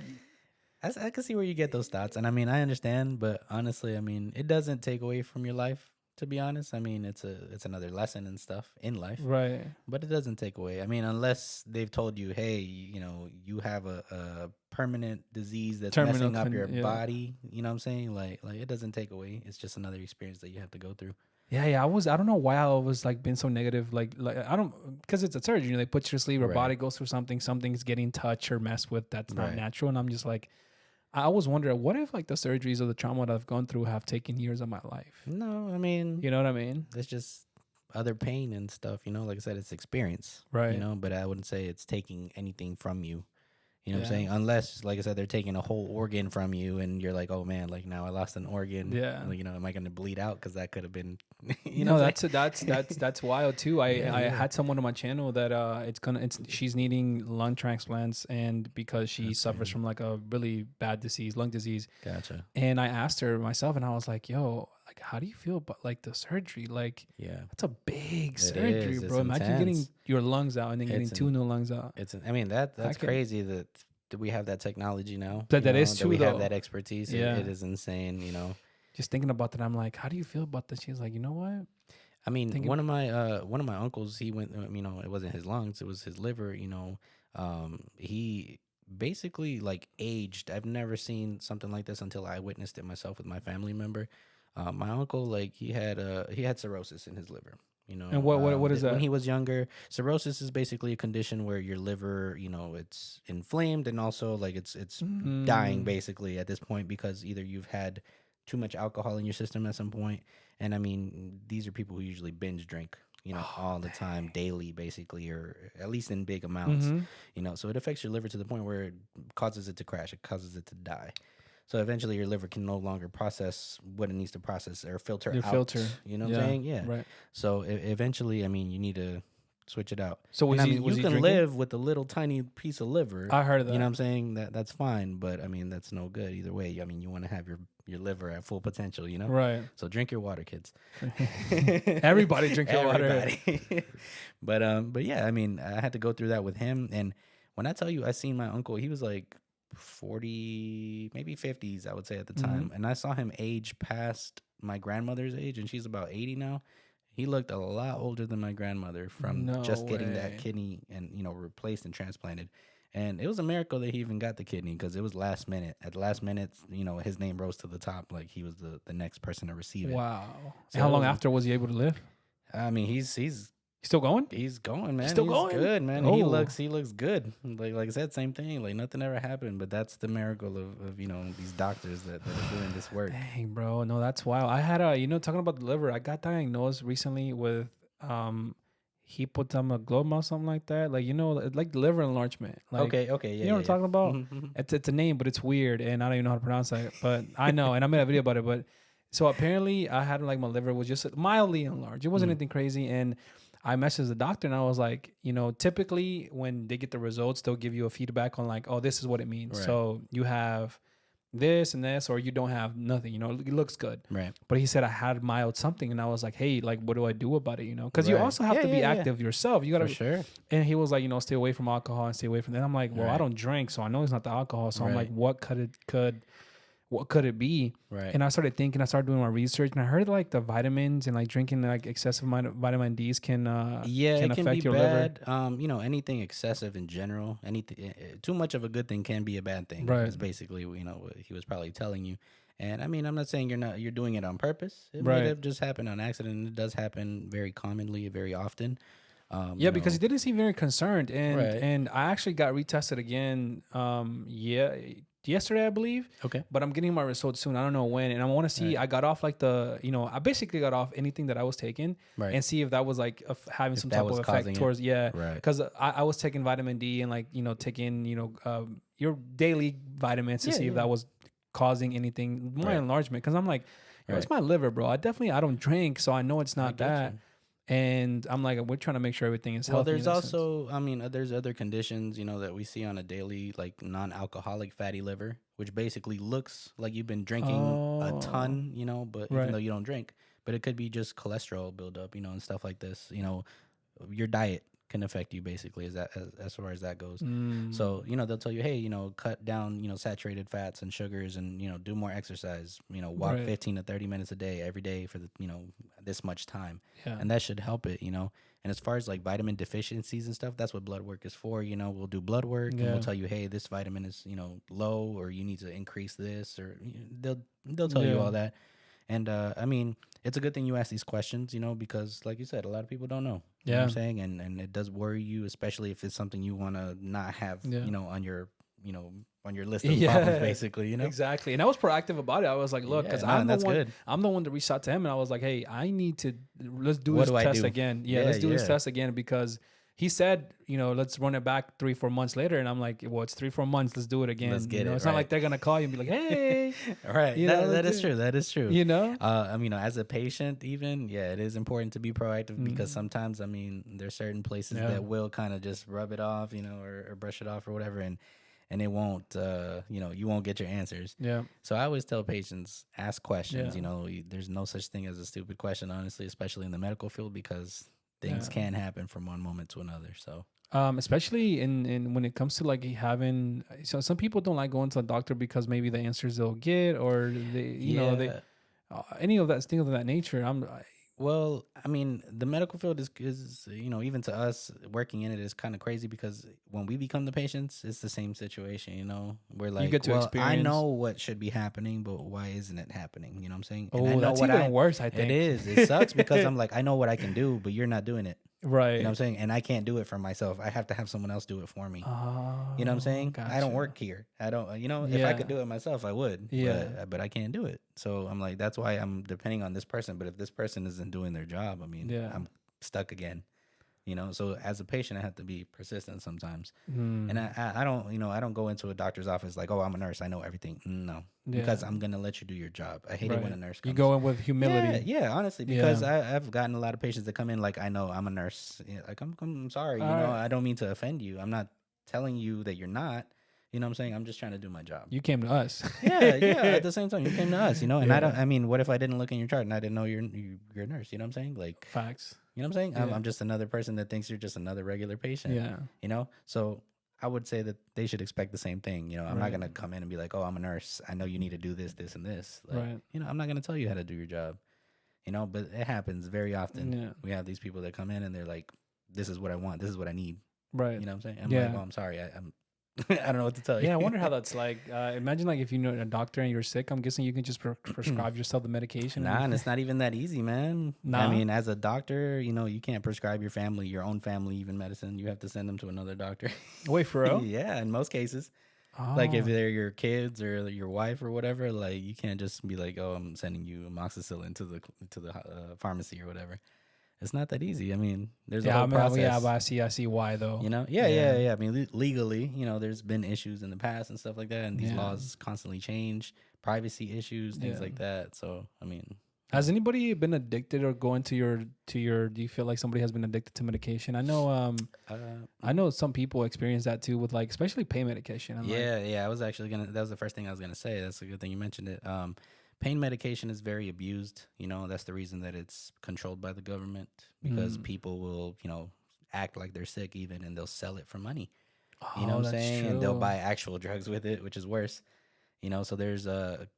I can see where you get those thoughts, and I mean, I understand, but honestly, I mean, it doesn't take away from your life. To be honest, I mean, it's another lesson and stuff in life, right? But it doesn't take away. I mean, unless they've told you, hey, you know, you have a permanent disease that's messing up your body. You know what I'm saying? Like it doesn't take away. It's just another experience that you have to go through. Yeah. I don't know why I was like been so negative. Like I don't, because it's a surgery. You know, they put you to sleep. Your body goes through something's getting touched or messed with that's not natural. And I'm just like, I always wonder, what if like the surgeries or the trauma that I've gone through have taken years of my life? No, I mean, you know what I mean? It's just other pain and stuff. You know, like I said, it's experience. Right. You know, but I wouldn't say it's taking anything from you. You know what I'm saying? Unless, like I said, they're taking a whole organ from you, and you're like, oh man, like now I lost an organ. Yeah. Like, you know, am I going to bleed out? Because that could have been. You know, that's wild too. I had someone on my channel that she's needing lung transplants, and because she suffers from like a really bad disease, lung disease. Gotcha. And I asked her myself, and I was like, yo, like, how do you feel about like the surgery? Like, that's a big surgery, bro. Imagine getting your lungs out and then getting 2 new lungs out. I mean, that's crazy that we have that technology now. That is true. We have that expertise. It is insane. You know, just thinking about that, I'm like, how do you feel about this? She's like, you know what? I mean, one of my uncles, he went. You know, it wasn't his lungs; it was his liver. You know, he basically like aged. I've never seen something like this until I witnessed it myself with my family member. My uncle, like he had cirrhosis in his liver, you know. And what is that? When he was younger, cirrhosis is basically a condition where your liver, you know, it's inflamed and also like it's dying basically at this point because either you've had too much alcohol in your system at some point, and I mean these are people who usually binge drink, you know, all the time, daily basically, or at least in big amounts, you know. So it affects your liver to the point where it causes it to crash, it causes it to die. So eventually your liver can no longer process what it needs to process or filter out. You know what I'm saying? Yeah. Right. So eventually, I mean, you need to switch it out. So was you can drinking? live with a little tiny piece of liver. I heard of that. You know what I'm saying? That's fine. But I mean, that's no good either way. I mean, you want to have your liver at full potential, you know? Right. So drink your water, kids. Everybody drink your water. But yeah, I mean, I had to go through that with him. And when I tell you, I seen my uncle, he was like 40, maybe 50s, I would say at the time. And I saw him age past my grandmother's age, and she's about 80 now. He looked a lot older than my grandmother from getting that kidney and, you know, replaced and transplanted. And it was a miracle that he even got the kidney because it was last minute. At the last minute, you know, his name rose to the top like he was the next person to receive it. Wow. So how long after was he able to live? I mean, he's still going? he's going, man. Still He's going? good, man. Oh. He looks good. Like I said, same thing. Like nothing ever happened, but that's the miracle of these doctors that are doing this work. Dang, bro. No, that's wild. I had a, talking about the liver, I got diagnosed recently with hepatomegaglobin or something like that. Like, like liver enlargement. Like, Okay, yeah, you know what I'm talking about? It's a name, but it's weird, and I don't even know how to pronounce that. But I know, and I made a video about it. But so apparently, I had like my liver was just mildly enlarged. It wasn't anything crazy, and I messaged the doctor, and I was like, typically when they get the results, they'll give you a feedback on like, oh, this is what it means. Right. So you have this and this, or you don't have nothing. It looks good. Right. But he said I had mild something, and I was like, hey, like, what do I do about it? Because you Right. also have to be active yourself. You gotta, For sure. and he was like, stay away from alcohol and stay away from that. I'm like, well, I don't drink, so I know it's not the alcohol. So I'm like, what could it be? Right. And I started thinking, I started doing my research, and I heard like the vitamins and like drinking like excessive vitamin D's can affect your bad. liver. Anything excessive in general, anything too much of a good thing can be a bad thing. Right. Is basically what he was probably telling you. And I mean, I'm not saying you're doing it on purpose. It might have just happened on accident. It does happen very commonly, very often. Because he didn't seem very concerned, and I actually got retested again. Yesterday, I believe. Okay. But I'm getting my results soon. I don't know when, and I want to see. I got off like I basically got off anything that I was taking, and see if that was like having some type of effect towards because I was taking vitamin D and like taking your daily vitamins to see if that was causing anything more enlargement. Because I'm like, it's my liver, bro. I don't drink, so I know it's not that. And I'm like, we're trying to make sure everything is healthy. Well, there's also, there's other conditions, that we see on a daily, like non-alcoholic fatty liver, which basically looks like you've been drinking a ton, but even though you don't drink, but it could be just cholesterol buildup, and stuff like this. Your diet can affect you basically as far as that goes. So, they'll tell you, hey, cut down, saturated fats and sugars and, do more exercise, walk 15 to 30 minutes a day, every day for the, this much time. Yeah. And that should help it, And as far as like vitamin deficiencies and stuff, that's what blood work is for. We'll do blood work and we'll tell you, hey, this vitamin is, low, or you need to increase this, or they'll tell you all that. And it's a good thing you ask these questions, because like you said, a lot of people don't know. You know what I'm saying? And it does worry you, especially if it's something you want to not have, on your, on your list of problems, basically, Exactly. And I was proactive about it. I was like, look, because I'm the one that reached out to him, and I was like, hey, I need to, let's do this test again. Let's do this test again, because he said, let's run it back 3-4 months later. And I'm like, well, it's 3-4 months. Let's do it again. Let's get it. It's not like they're going to call you and be like, hey. Right. That is true. That is true. As a patient, even, it is important to be proactive because sometimes, there's certain places that will kind of just rub it off, or brush it off or whatever. And it won't, you won't get your answers. Yeah. So I always tell patients, ask questions. There's no such thing as a stupid question, honestly, especially in the medical field, because things can happen from one moment to another. So, especially in when it comes to like having, so some people don't like going to a doctor because maybe the answers they'll get, or they, any of that things of that nature. Well, the medical field is even to us working in it is kind of crazy, because when we become the patients, it's the same situation. We're like, you get to experience. I know what should be happening, but why isn't it happening? You know what I'm saying? Oh, and I know that's even worse. I think it is. It sucks because I'm like, I know what I can do, but you're not doing it. Right. You know what I'm saying? And I can't do it for myself. I have to have someone else do it for me. You know what I'm saying? Gotcha. I don't work here. I don't, if I could do it myself, I would. Yeah. But I can't do it. So I'm like, that's why I'm depending on this person. But if this person isn't doing their job, I'm stuck again. So as a patient, I have to be persistent sometimes. And I don't, I don't go into a doctor's office like, oh, I'm a nurse, I know everything. No, because I'm going to let you do your job. I hate it when a nurse comes. You go in with humility. Yeah, honestly, because I've gotten a lot of patients that come in like, I know I'm a nurse. Like, I'm sorry, I don't mean to offend you. I'm not telling you that you're not. You know what I'm saying? I'm just trying to do my job. You came to us. Yeah. At the same time, you came to us, and what if I didn't look in your chart and I didn't know you're a nurse? You know what I'm saying? Like, facts. You know what I'm saying? I'm just another person that thinks you're just another regular patient. Yeah. So I would say that they should expect the same thing. I'm not going to come in and be like, oh, I'm a nurse, I know you need to do this, this, and this. Like, I'm not going to tell you how to do your job. But it happens very often. Yeah. We have these people that come in and they're like, this is what I want. This is what I need. Right. You know what I'm saying? I'm like, well, I'm sorry. I don't know what to tell you. Yeah, I wonder how that's like. Imagine like if you know a doctor and you're sick. I'm guessing you can just prescribe yourself the medication. Nah, and it's not even that easy, man. Nah? I mean, as a doctor, you can't prescribe your own family, even medicine. You have to send them to another doctor. Wait, for real? Yeah, in most cases. Oh. Like if they're your kids or your wife or whatever, like you can't just be like, "Oh, I'm sending you amoxicillin to the pharmacy or whatever." It's not that easy. I mean, there's a whole process. Yeah, but I see why though. Yeah. I mean, legally, there's been issues in the past and stuff like that, and these laws constantly change, privacy issues, things like that. So, I mean, has anybody been addicted or going to your? Do you feel like somebody has been addicted to medication? I know some people experience that too with like especially pain medication. I was actually that was the first thing I was gonna say. That's a good thing you mentioned it. Pain medication is very abused. That's the reason that it's controlled by the government, because people will, act like they're sick even, and they'll sell it for money. You know what I'm saying? True. And they'll buy actual drugs with it, which is worse. So there's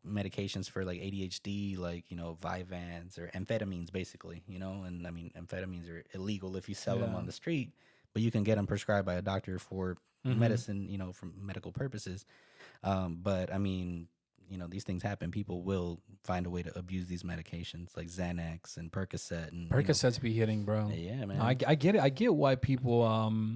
medications for like ADHD, like, Vyvanse or amphetamines basically, and I mean, amphetamines are illegal if you sell them on the street, but you can get them prescribed by a doctor for medicine, for medical purposes. But I mean, these things happen. People will find a way to abuse these medications like Xanax and Percocet. And Percocets be hitting, bro. Yeah, man. I get it. I get why people.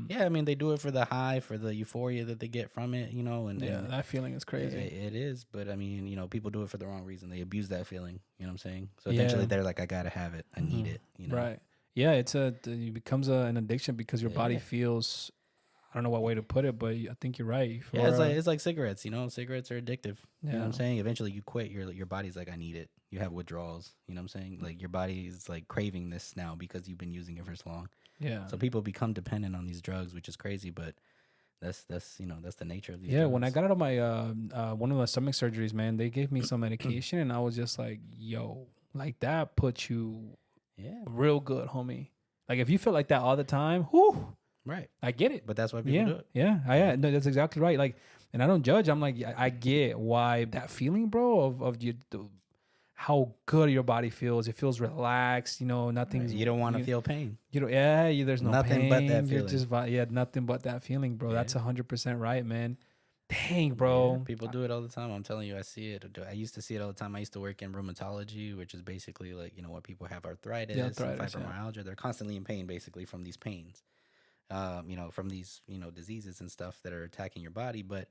Yeah, I mean, they do it for the high, for the euphoria that they get from it, and that feeling is crazy. It is, but I mean, people do it for the wrong reason. They abuse that feeling. You know what I'm saying? So eventually, they're like, I gotta have it. I need it. Right. Yeah, it becomes an addiction because your body feels. I don't know what way to put it, but I think you're right. It's like cigarettes. Cigarettes are addictive. Yeah. You know what I'm saying? Eventually, you quit. Your body's like, I need it. You have withdrawals. You know what I'm saying? Like your body is like craving this now because you've been using it for so long. Yeah. So people become dependent on these drugs, which is crazy, but that's the nature of these. Yeah. drugs. When I got out of my one of my stomach surgeries, man, they gave me some medication, and I was just like, yo, like that puts you real good, homie. Like if you feel like that all the time, whoo. Right. I get it. But that's why people do it. Yeah. No, that's exactly right. Like, and I don't judge. I'm like, I get why that feeling, bro, of you, how good your body feels. It feels relaxed. Nothing's. Right. You don't want to feel pain. There's no nothing pain. but that feeling. You're just, nothing but that feeling, bro. That's 100% right, man. Dang, bro. Yeah, people do it all the time. I'm telling you, I see it. I used to see it all the time. I used to work in rheumatology, which is basically like, when people have arthritis and fibromyalgia, they're constantly in pain, basically, from these pains. From these, diseases and stuff that are attacking your body. But,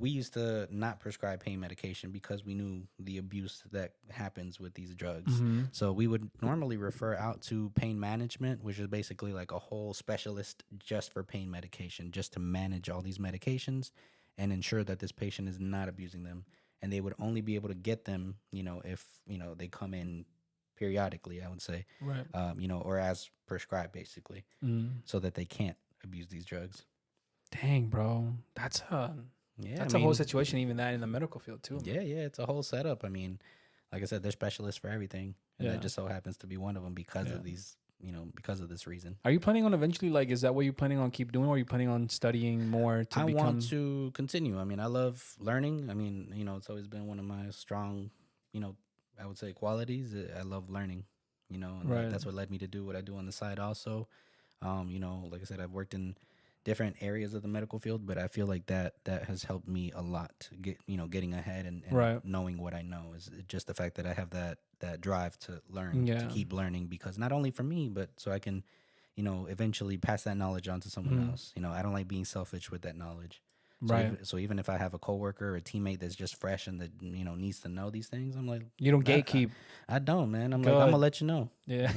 we used to not prescribe pain medication because we knew the abuse that happens with these drugs. Mm-hmm. So we would normally refer out to pain management, which is basically like a whole specialist just for pain medication, just to manage all these medications and ensure that this patient is not abusing them. And they would only be able to get them, if, they come in periodically, I would say, right. Or as prescribed, basically, so that they can't abuse these drugs. Dang, bro, that's a whole situation, even that in the medical field too. Man. Yeah, it's a whole setup. I mean, like I said, they're specialists for everything, and that just so happens to be one of them because of these, because of this reason. Are you planning on eventually, like, is that what you're planning on keep doing, or are you planning on studying more to become? I want to continue. I mean, I love learning. I mean, it's always been one of my strong, I would say qualities. I love learning, and that's what led me to do what I do on the side also. Like I said, I've worked in different areas of the medical field, but I feel like that has helped me a lot getting ahead and knowing what I know is just the fact that I have that drive to learn, to keep learning, because not only for me, but so I can, eventually pass that knowledge on to someone else. I don't like being selfish with that knowledge. So even if I have a coworker or a teammate that's just fresh and that needs to know these things, I'm like, you don't gatekeep. I don't, man. I'm like, I'm gonna let you know. Yeah,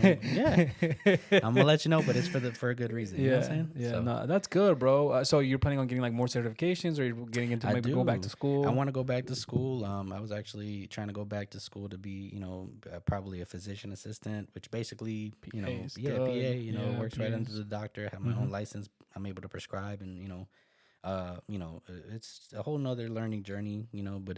I'm gonna let you know, but it's for a good reason. You know what I'm saying? Yeah, no, that's good, bro. So you're planning on getting like more certifications, or you're getting into maybe go back to school? I want to go back to school. I was actually trying to go back to school to be, probably a physician assistant, which basically, PA, works right under the doctor. I have my own license. I'm able to prescribe, and it's a whole nother learning journey, but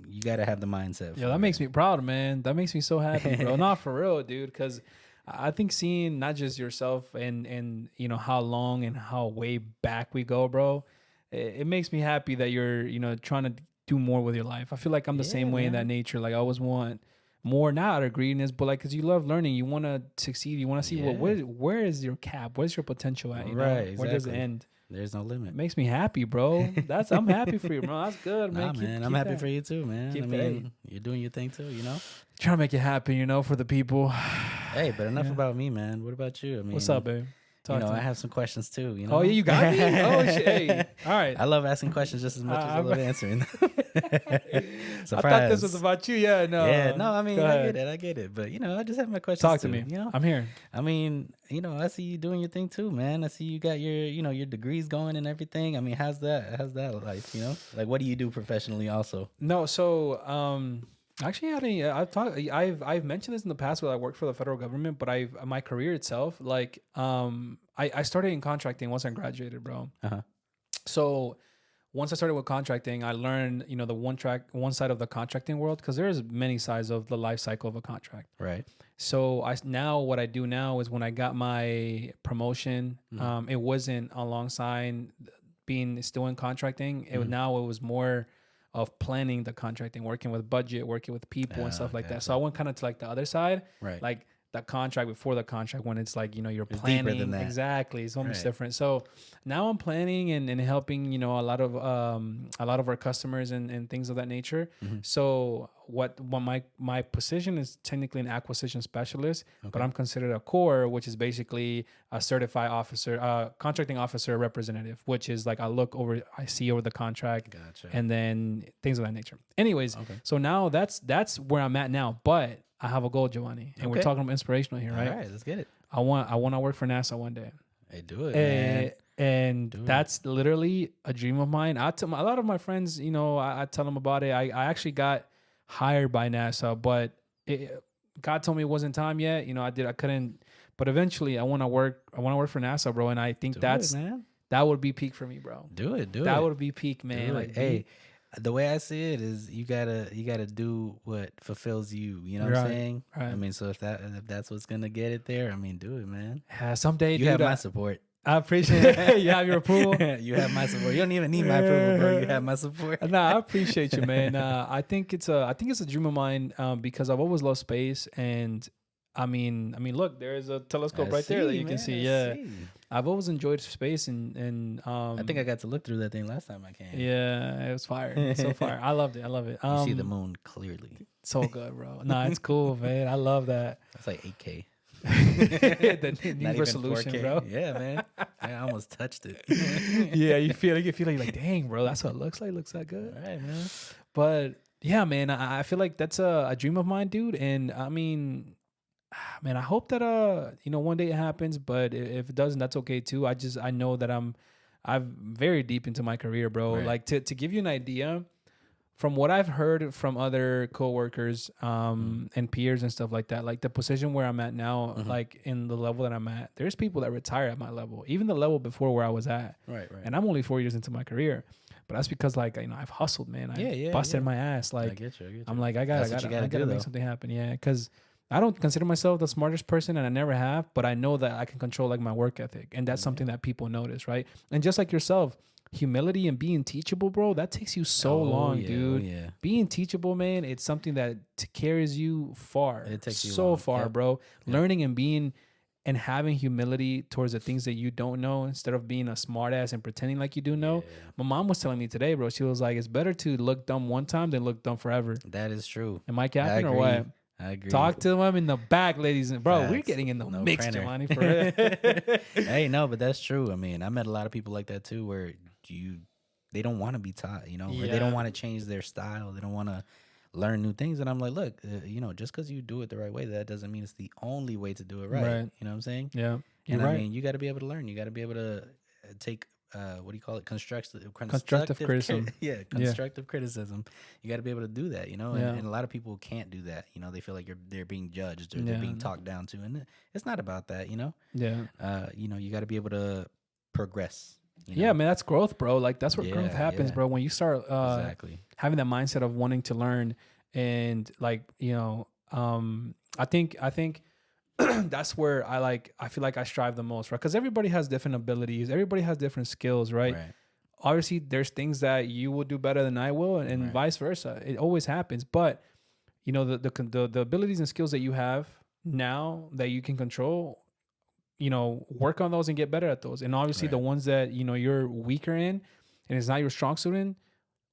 you got to have the mindset. Yeah, that makes me proud, man. That makes me so happy, bro. Not for real, dude, because I think seeing not just yourself and how long and how way back we go, bro, it makes me happy that you're, trying to do more with your life. I feel like I'm the same way in that nature. Like I always want more, not out of greediness, but like, cause you love learning, you want to succeed. You want to see where is your cap? Where's your potential at? Right. Exactly. Where does it end? There's no limit. It makes me happy, bro. I'm happy for you, bro. That's good, man. Nah, man. I'm happy for you too, man. I mean, you're doing your thing too, you know? Trying to make it happen, you know, for the people. Hey, but enough about me, man. What about you? I mean, what's up, babe? I have some questions too. You know? Oh yeah, you got me. Oh shit! Hey, all right. I love asking questions just as much as I love answering. Surprise! I thought this was about you. Yeah, no. Yeah, no. I mean, I get it. But I just have my questions. Talk to too, me. You know, I'm here. I mean, I see you doing your thing too, man. I see you got your, your degrees going and everything. I mean, how's that life? Like what do you do professionally also? No, so actually, I've mentioned this in the past where I worked for the federal government, but my career itself, like, I started in contracting once I graduated, bro. So once I started with contracting, I learned, the one side of the contracting world, because there's many sides of the life cycle of a contract. Right. So what I do now is when I got my promotion, it wasn't alongside being still in contracting. Now it was more of planning the contracting, working with budget, working with people and stuff like that. So I went kind of to like the other side, right? Like the contract before the contract, when it's like, you're planning. Deeper than that. Exactly. It's almost different. So now I'm planning and helping, a lot of our customers and things of that nature. So what my position is technically an acquisition specialist, but I'm considered a core, which is basically a certified officer, contracting officer representative, which is like I see over the contract, and then things of that nature. Anyways, so now that's where I'm at now, but I have a goal, Giovanni, and we're talking about inspirational here, right? All right, let's get it. I want to work for NASA one day. Hey, do it, man. And that's literally a dream of mine. A lot of my friends, I tell them about it. I actually got hired by NASA, but God told me it wasn't time yet. I couldn't, but eventually I want to work for NASA, bro. And I think that would be peak for me, bro. Do it. That would be peak, man. Like, hey, the way I see it is you gotta do what fulfills you. You know what I'm saying? Right. I mean, so if that's what's gonna get it there, I mean, do it, man. Yeah, someday you have my support. I appreciate it. You have your approval. You have my support. You don't even need my approval, bro. You have my support. Nah, I appreciate you, man. I think it's a dream of mine because I've always loved space, and I mean, look, there's a telescope there that you can see. Yeah, I've always enjoyed space, and I think I got to look through that thing last time I came. Yeah, it was fire. So fire. I loved it. You see the moon clearly. So good, bro. Nah, it's cool, man. I love that. That's like 8K. The new resolution, bro. Yeah, man. I almost touched it. Yeah, you feel like dang, bro, that's what it looks like. Looks that good. All right, man. But yeah, man, I feel like that's a dream of mine, dude. And I mean, man, I hope that one day it happens. But if it doesn't, that's okay too. I know that I'm very deep into my career, bro. Right. Like to give you an idea, from what I've heard from other coworkers and peers and stuff like that, like the position where I'm at now, like in the level that I'm at, there's people that retire at my level, even the level before where I was at. Right. And I'm only 4 years into my career, but that's because like I've hustled, man. I busted my ass. Like I get you. I'm like I gotta make something happen. Yeah, because I don't consider myself the smartest person, and I never have, but I know that I can control like my work ethic, and that's something that people notice, right? And just like yourself. Humility and being teachable, bro, that takes you so long, dude. Yeah. Being teachable, man, it's something that carries you far. It takes you so far, bro. Learning and being and having humility towards the things that you don't know instead of being a smart ass and pretending like you do know. My mom was telling me today, bro, she was like, it's better to look dumb one time than look dumb forever. That is true. Am I capping or what? I agree. Talk to them in the back, ladies and bro. We're getting in the mix, Giovanni, for real. Hey, no, but that's true. I mean, I met a lot of people like that too, where they don't want to be taught, or they don't want to change their style. They don't want to learn new things. And I'm like, look, just because you do it the right way, that doesn't mean it's the only way to do it right. You know what I'm saying? Yeah. And I mean, you got to be able to learn. You got to be able to take, what do you call it? Constructive criticism. Constructive criticism. You got to be able to do that, and a lot of people can't do that. They feel like they're being judged or they're being talked down to. And it's not about that, Yeah. You got to be able to progress. Yeah, man, that's growth, bro. Like that's where growth happens, bro. When you start having that mindset of wanting to learn, and like I think that's where I feel like I strive the most, right? Because everybody has different abilities, everybody has different skills, right? Obviously, there's things that you will do better than I will, and vice versa. It always happens, but the abilities and skills that you have now that you can control work on those and get better at those. And obviously the ones that, you're weaker in and it's not your strong suit in,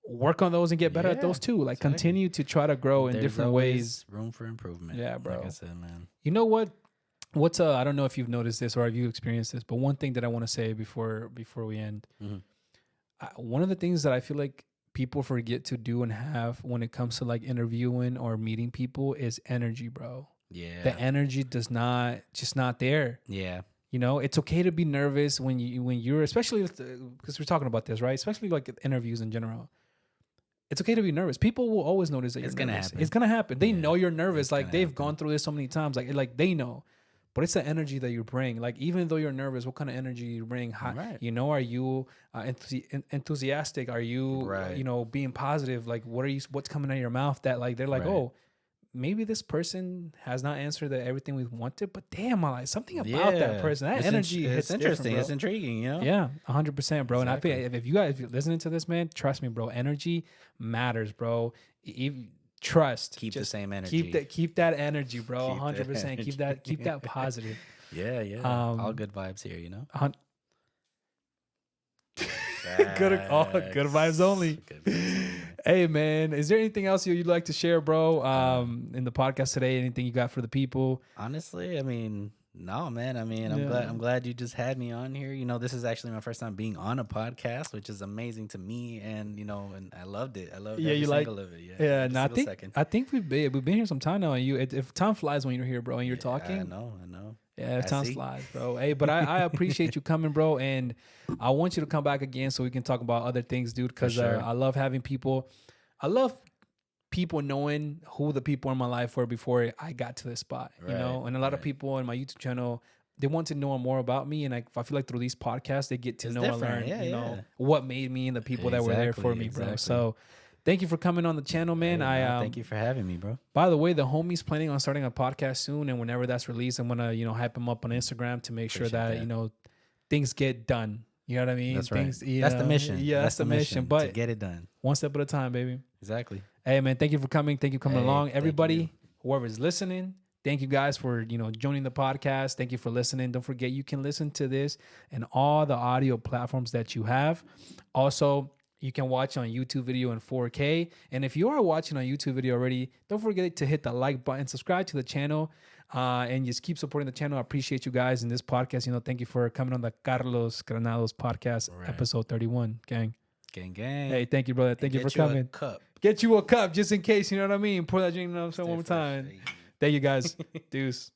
work on those and get better at those too. Like continue to try to grow in different ways. Room for improvement. Yeah, bro. Like I said, man. You know what? I don't know if you've noticed this or have you experienced this, but one thing that I want to say before we end, one of the things that I feel like people forget to do and have when it comes to like interviewing or meeting people is energy, bro. Yeah. The energy just not there. Yeah. It's okay to be nervous when you're, especially because we're talking about this, right? Especially like interviews in general. It's okay to be nervous. People will always notice that you're nervous. It's gonna happen. They know you're nervous. Like they've gone through this so many times. Like they know. But it's the energy that you bring. Like even though you're nervous, what kind of energy you bring? Are you enthusiastic? Are you being positive? Like what's coming out of your mouth that like they're like, oh, maybe this person has not answered everything we wanted, but damn, like something about that person, that energy hits interesting. It's intriguing, Yeah, 100%, bro. Exactly. And I think if you're listening to this, man, trust me, bro. Energy matters, bro. Trust. Keep the same energy. Keep that energy, bro. 100%. Keep that positive. Yeah. All good vibes here, good vibes only. Good vibes. Hey man, is there anything else you'd like to share, bro? In the podcast today, anything you got for the people? Honestly, I mean, no, man. I mean, I'm glad you just had me on here. This is actually my first time being on a podcast, which is amazing to me, and and I loved it. I loved every single of it. Yeah. No, I think we've been here some time now, and if time flies when you're here, bro, and you're talking. I know. Yeah, time flies, bro. Hey, but I appreciate you coming, bro, and I want you to come back again so we can talk about other things, dude. Because I love having people. I love people knowing who the people in my life were before I got to this spot, And a lot of people on my YouTube channel, they want to know more about me, and I feel like through these podcasts they get to know and learn, what made me and the people that were there for me, bro. So. Thank you for coming on the channel, man. Thank you for having me, bro. By the way, the homie's planning on starting a podcast soon, and whenever that's released, I'm gonna hype him up on Instagram to make sure that things get done. You know what I mean? That's right. That's the mission. Yeah, that's the mission. But to get it done, one step at a time, baby. Exactly. Hey, man, thank you for coming. Thank you for coming along, everybody. Whoever's listening, thank you guys for joining the podcast. Thank you for listening. Don't forget you can listen to this and all the audio platforms that you have. Also, you can watch on YouTube video in 4K. And if you are watching on YouTube video already, don't forget to hit the like button, subscribe to the channel, and just keep supporting the channel. I appreciate you guys in this podcast. Thank you for coming on the Carlos Granados podcast, episode 31, gang. Gang. Hey, thank you, brother. Thank you for coming. Get you a cup just in case, you know what I mean? Pour that drink one more time. Thank you, guys. Deuce.